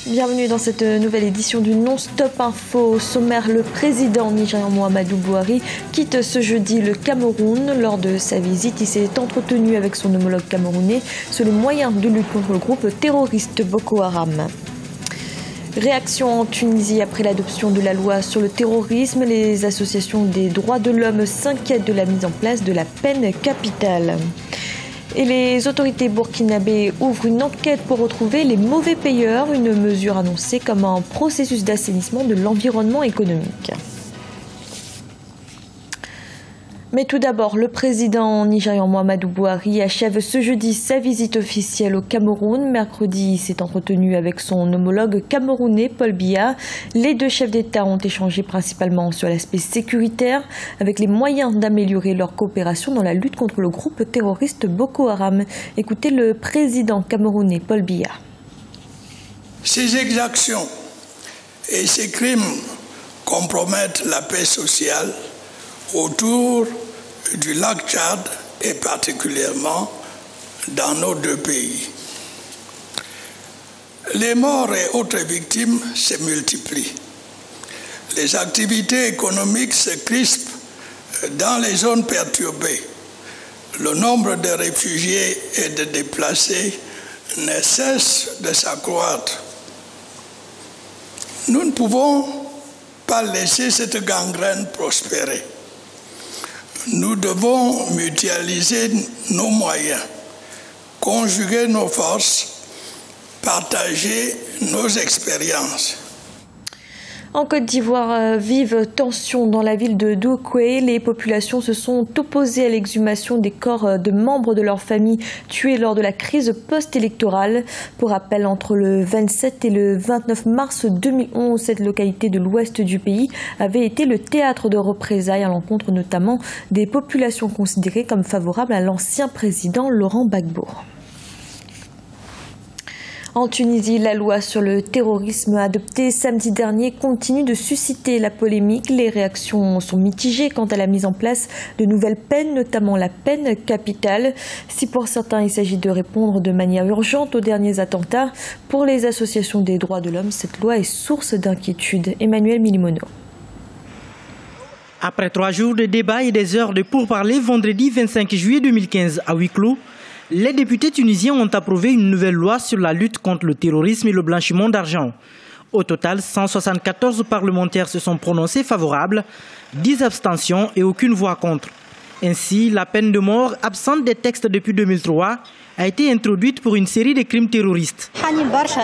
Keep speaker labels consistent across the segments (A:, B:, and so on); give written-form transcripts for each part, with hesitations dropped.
A: Bienvenue dans cette nouvelle édition du Non-Stop Info. Au sommaire, le président nigérian Muhammadu Buhari quitte ce jeudi le Cameroun. Lors de sa visite, il s'est entretenu avec son homologue camerounais sur les moyens de lutte contre le groupe terroriste Boko Haram. Réaction en Tunisie après l'adoption de la loi sur le terrorisme. Les associations des droits de l'homme s'inquiètent de la mise en place de la peine capitale. Et les autorités burkinabées ouvrent une enquête pour retrouver les mauvais payeurs, une mesure annoncée comme un processus d'assainissement de l'environnement économique. Mais tout d'abord, le président nigérian Muhammadu Buhari achève ce jeudi sa visite officielle au Cameroun. Mercredi, il s'est entretenu avec son homologue camerounais Paul Biya. Les deux chefs d'État ont échangé principalement sur l'aspect sécuritaire, avec les moyens d'améliorer leur coopération dans la lutte contre le groupe terroriste Boko Haram. Écoutez le président camerounais Paul Biya.
B: Ces exactions et ces crimes compromettent la paix sociale autour du lac Tchad et particulièrement dans nos deux pays. Les morts et autres victimes se multiplient. Les activités économiques se crispent dans les zones perturbées. Le nombre de réfugiés et de déplacés ne cesse de s'accroître. Nous ne pouvons pas laisser cette gangrène prospérer. Nous devons mutualiser nos moyens, conjuguer nos forces, partager nos expériences.
A: En Côte d'Ivoire, vive tension dans la ville de Douakoé. Les populations se sont opposées à l'exhumation des corps de membres de leur famille tués lors de la crise post-électorale. Pour rappel, entre le 27 et le 29 mars 2011, cette localité de l'ouest du pays avait été le théâtre de représailles à l'encontre notamment des populations considérées comme favorables à l'ancien président Laurent Gbagbo. En Tunisie, la loi sur le terrorisme adoptée samedi dernier continue de susciter la polémique. Les réactions sont mitigées quant à la mise en place de nouvelles peines, notamment la peine capitale. Si pour certains il s'agit de répondre de manière urgente aux derniers attentats, pour les associations des droits de l'homme, cette loi est source d'inquiétude. Emmanuel Milimono.
C: Après 3 jours de débats et des heures de pourparlers, vendredi 25 juillet 2015 à huis clos, les députés tunisiens ont approuvé une nouvelle loi sur la lutte contre le terrorisme et le blanchiment d'argent. Au total, 174 parlementaires se sont prononcés favorables, 10 abstentions et aucune voix contre. Ainsi, la peine de mort, absente des textes depuis 2003, a été introduite pour une série de crimes terroristes.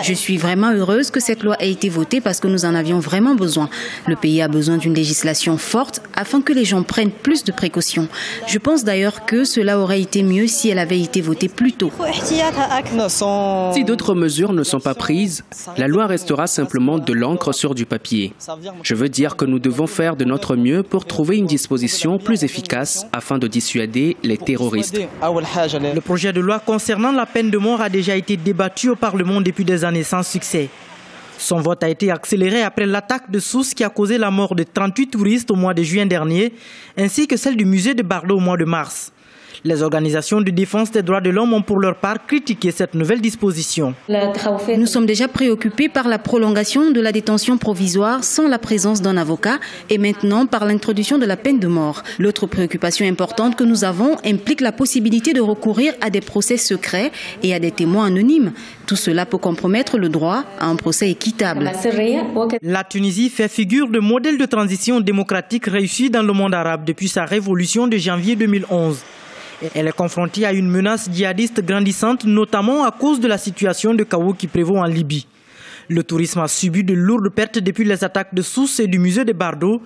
D: Je suis vraiment heureuse que cette loi ait été votée parce que nous en avions vraiment besoin. Le pays a besoin d'une législation forte afin que les gens prennent plus de précautions. Je pense d'ailleurs que cela aurait été mieux si elle avait été votée plus tôt.
E: Si d'autres mesures ne sont pas prises, la loi restera simplement de l'encre sur du papier. Je veux dire que nous devons faire de notre mieux pour trouver une disposition plus efficace afin de dissuader les terroristes.
C: Le projet de loi concernant la peine de mort a déjà été débattu au Parlement depuis des années sans succès. Son vote a été accéléré après l'attaque de Sousse qui a causé la mort de 38 touristes au mois de juin dernier, ainsi que celle du musée de Bardo au mois de mars. Les organisations de défense des droits de l'homme ont pour leur part critiqué cette nouvelle disposition.
D: Nous sommes déjà préoccupés par la prolongation de la détention provisoire sans la présence d'un avocat et maintenant par l'introduction de la peine de mort. L'autre préoccupation importante que nous avons implique la possibilité de recourir à des procès secrets et à des témoins anonymes. Tout cela peut compromettre le droit à un procès équitable.
C: La Tunisie fait figure de modèle de transition démocratique réussi dans le monde arabe depuis sa révolution de janvier 2011. Elle est confrontée à une menace djihadiste grandissante, notamment à cause de la situation de chaos qui prévaut en Libye. Le tourisme a subi de lourdes pertes depuis les attaques de Sousse et du musée de Bardo.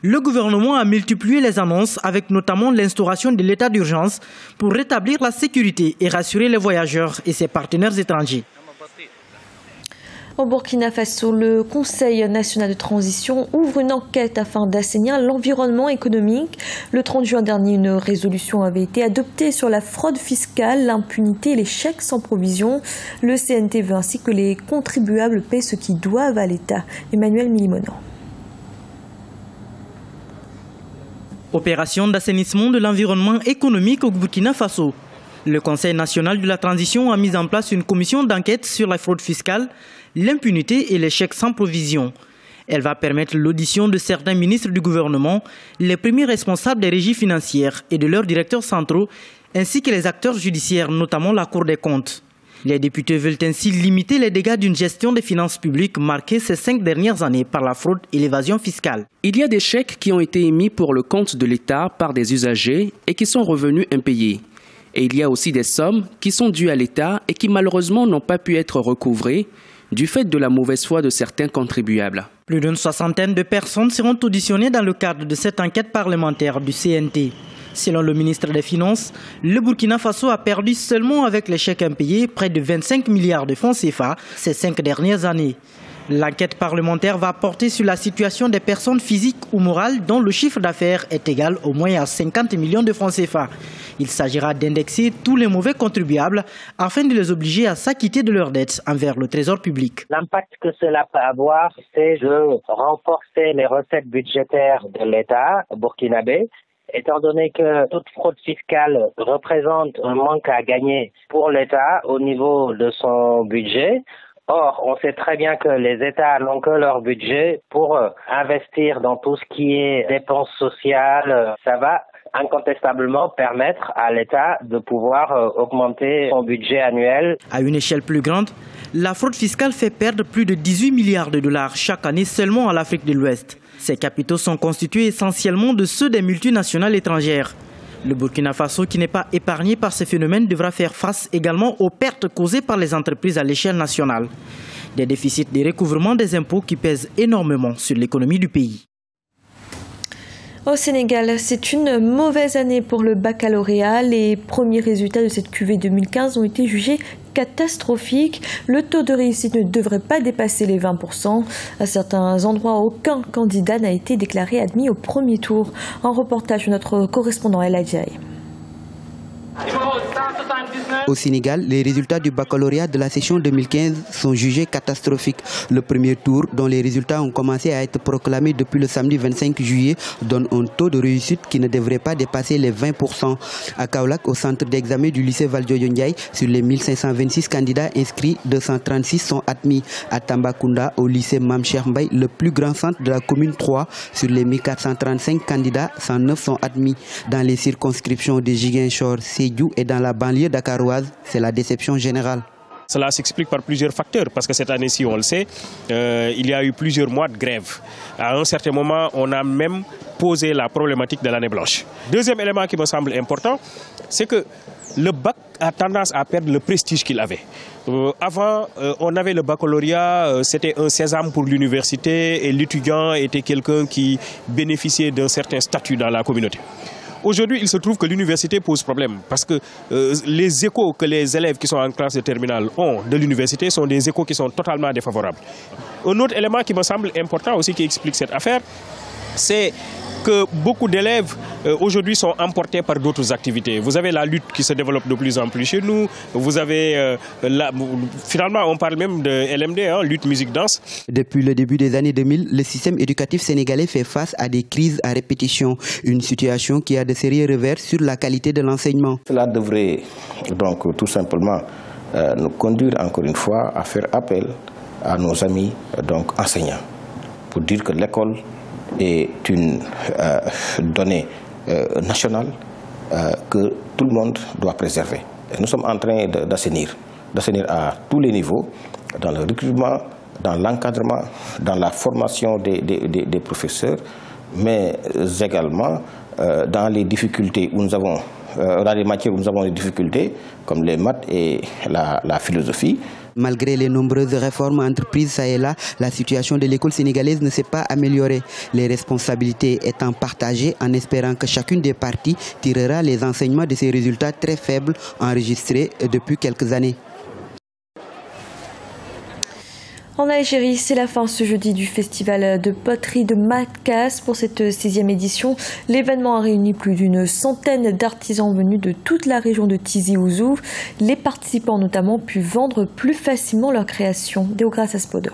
C: Le gouvernement a multiplié les annonces, avec notamment l'instauration de l'état d'urgence pour rétablir la sécurité et rassurer les voyageurs et ses partenaires étrangers.
A: Au Burkina Faso, le Conseil national de transition ouvre une enquête afin d'assainir l'environnement économique. Le 30 juin dernier, une résolution avait été adoptée sur la fraude fiscale, l'impunité et les chèques sans provision. Le CNT veut ainsi que les contribuables paient ce qu'ils doivent à l'État. Emmanuel Milimono.
C: Opération d'assainissement de l'environnement économique au Burkina Faso. Le Conseil national de la transition a mis en place une commission d'enquête sur la fraude fiscale, l'impunité et les chèques sans provision. Elle va permettre l'audition de certains ministres du gouvernement, les premiers responsables des régies financières et de leurs directeurs centraux, ainsi que les acteurs judiciaires, notamment la Cour des comptes. Les députés veulent ainsi limiter les dégâts d'une gestion des finances publiques marquée ces 5 dernières années par la fraude et l'évasion fiscale.
E: Il y a des chèques qui ont été émis pour le compte de l'État par des usagers et qui sont revenus impayés. Et il y a aussi des sommes qui sont dues à l'État et qui malheureusement n'ont pas pu être recouvrées du fait de la mauvaise foi de certains contribuables.
C: Plus d'une soixantaine de personnes seront auditionnées dans le cadre de cette enquête parlementaire du CNT. Selon le ministre des Finances, le Burkina Faso a perdu seulement avec les chèques impayés près de 25 milliards de francs CFA ces 5 dernières années. L'enquête parlementaire va porter sur la situation des personnes physiques ou morales dont le chiffre d'affaires est égal au moins à 50 millions de francs CFA. Il s'agira d'indexer tous les mauvais contribuables afin de les obliger à s'acquitter de leurs dettes envers le trésor public.
F: L'impact que cela peut avoir, c'est de renforcer les recettes budgétaires de l'État burkinabé. Étant donné que toute fraude fiscale représente un manque à gagner pour l'État au niveau de son budget. Or, on sait très bien que les États n'ont que leur budget pour investir dans tout ce qui est dépenses sociales. Ça va incontestablement permettre à l'État de pouvoir augmenter son budget annuel.
C: À une échelle plus grande, la fraude fiscale fait perdre plus de 18 milliards de dollars chaque année seulement à l'Afrique de l'Ouest. Ces capitaux sont constitués essentiellement de ceux des multinationales étrangères. Le Burkina Faso, qui n'est pas épargné par ces phénomènes, devra faire face également aux pertes causées par les entreprises à l'échelle nationale. Des déficits de recouvrement des impôts qui pèsent énormément sur l'économie du pays.
A: Au Sénégal, c'est une mauvaise année pour le baccalauréat. Les premiers résultats de cette cuvée 2015 ont été jugés catastrophiques. Le taux de réussite ne devrait pas dépasser les 20%. À certains endroits, aucun candidat n'a été déclaré admis au premier tour. Un reportage de notre correspondant El Adjaï.
G: Au Sénégal, les résultats du baccalauréat de la session 2015 sont jugés catastrophiques. Le premier tour, dont les résultats ont commencé à être proclamés depuis le samedi 25 juillet, donne un taux de réussite qui ne devrait pas dépasser les 20%. À Kaolack, au centre d'examen du lycée Valdiodio Ndiaye, sur les 1526 candidats inscrits, 236 sont admis. À Tambacounda, au lycée Mame Cheikh Mbaye, le plus grand centre de la commune 3, sur les 1435 candidats, 109 sont admis. Dans les circonscriptions de Ziguinchor, Sédhiou et dans la banlieue dakaroise, c'est la déception générale.
H: Cela s'explique par plusieurs facteurs, parce que cette année-ci, on le sait, il y a eu plusieurs mois de grève. À un certain moment, on a même posé la problématique de l'année blanche. Deuxième élément qui me semble important, c'est que le bac a tendance à perdre le prestige qu'il avait. Avant, on avait le baccalauréat, c'était un sésame pour l'université et l'étudiant était quelqu'un qui bénéficiait d'un certain statut dans la communauté. Aujourd'hui, il se trouve que l'université pose problème parce que les échos que les élèves qui sont en classe de terminale ont de l'université sont des échos qui sont totalement défavorables. Un autre élément qui me semble important aussi qui explique cette affaire, c'est que beaucoup d'élèves aujourd'hui sont emportés par d'autres activités. Vous avez la lutte qui se développe de plus en plus chez nous. Vous avez finalement, on parle même de LMD, lutte musique-danse.
G: Depuis le début des années 2000, le système éducatif sénégalais fait face à des crises à répétition. Une situation qui a de sérieux revers sur la qualité de l'enseignement.
I: Cela devrait donc tout simplement nous conduire encore une fois à faire appel à nos amis enseignants pour dire que l'école est une donnée nationale que tout le monde doit préserver. Et nous sommes en train d'assainir à tous les niveaux, dans le recrutement, dans l'encadrement, dans la formation des professeurs, mais également dans les difficultés où nous avons, dans les matières où nous avons des difficultés, comme les maths et la philosophie.
G: Malgré les nombreuses réformes entreprises ça et là, la situation de l'école sénégalaise ne s'est pas améliorée. Les responsabilités étant partagées en espérant que chacune des parties tirera les enseignements de ces résultats très faibles enregistrés depuis quelques années.
A: En Algérie, c'est la fin ce jeudi du festival de poterie de Macas. Pour cette 6e édition, l'événement a réuni plus d'une centaine d'artisans venus de toute la région de Tizi Ouzou. Les participants ont notamment pu vendre plus facilement leurs créations. Déogracias Poder.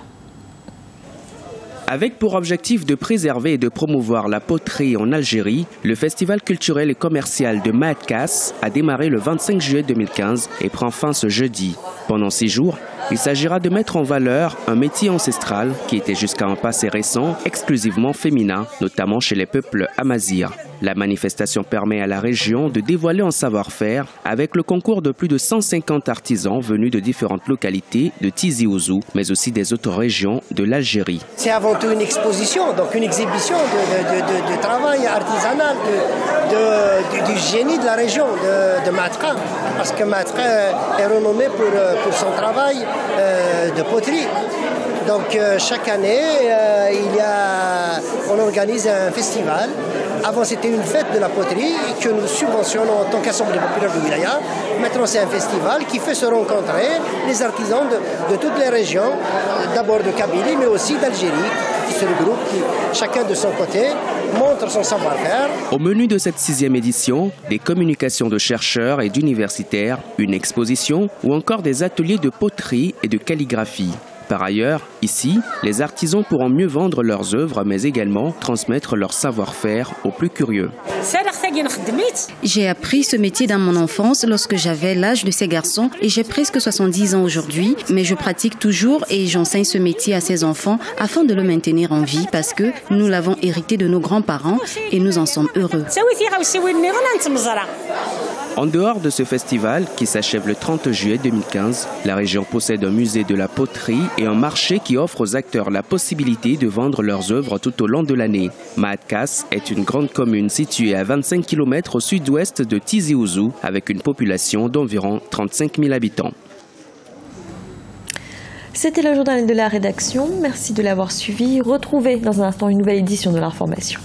E: Avec pour objectif de préserver et de promouvoir la poterie en Algérie, le festival culturel et commercial de Maatkas a démarré le 25 juillet 2015 et prend fin ce jeudi. Pendant 6 jours, il s'agira de mettre en valeur un métier ancestral qui était jusqu'à un passé récent exclusivement féminin, notamment chez les peuples amazirs. La manifestation permet à la région de dévoiler un savoir-faire avec le concours de plus de 150 artisans venus de différentes localités de Tizi Ouzou, mais aussi des autres régions de l'Algérie.
J: C'est avant tout une exposition, donc une exhibition de travail artisanal, du génie de la région de Matra, parce que Matra est renommé pour son travail de poterie. Donc chaque année, on organise un festival. Avant, c'était une fête de la poterie que nous subventionnons en tant qu'Assemblée populaire de Wilaya. Maintenant, c'est un festival qui fait se rencontrer les artisans de toutes les régions, d'abord de Kabylie, mais aussi d'Algérie, qui se regroupent, qui, chacun de son côté, montre son savoir-faire.
E: Au menu de cette 6e édition, des communications de chercheurs et d'universitaires, une exposition ou encore des ateliers de poterie et de calligraphie. Par ailleurs, ici, les artisans pourront mieux vendre leurs œuvres, mais également transmettre leur savoir-faire aux plus curieux.
D: J'ai appris ce métier dans mon enfance lorsque j'avais l'âge de ces garçons et j'ai presque 70 ans aujourd'hui, mais je pratique toujours et j'enseigne ce métier à ces enfants afin de le maintenir en vie parce que nous l'avons hérité de nos grands-parents et nous en sommes heureux.
E: En dehors de ce festival, qui s'achève le 30 juillet 2015, la région possède un musée de la poterie et un marché qui offre aux acteurs la possibilité de vendre leurs œuvres tout au long de l'année. Maatkas est une grande commune située à 25 km au sud-ouest de Tizi Ouzou, avec une population d'environ 35 000 habitants.
A: C'était le journal de la rédaction. Merci de l'avoir suivi. Retrouvez dans un instant une nouvelle édition de l'information.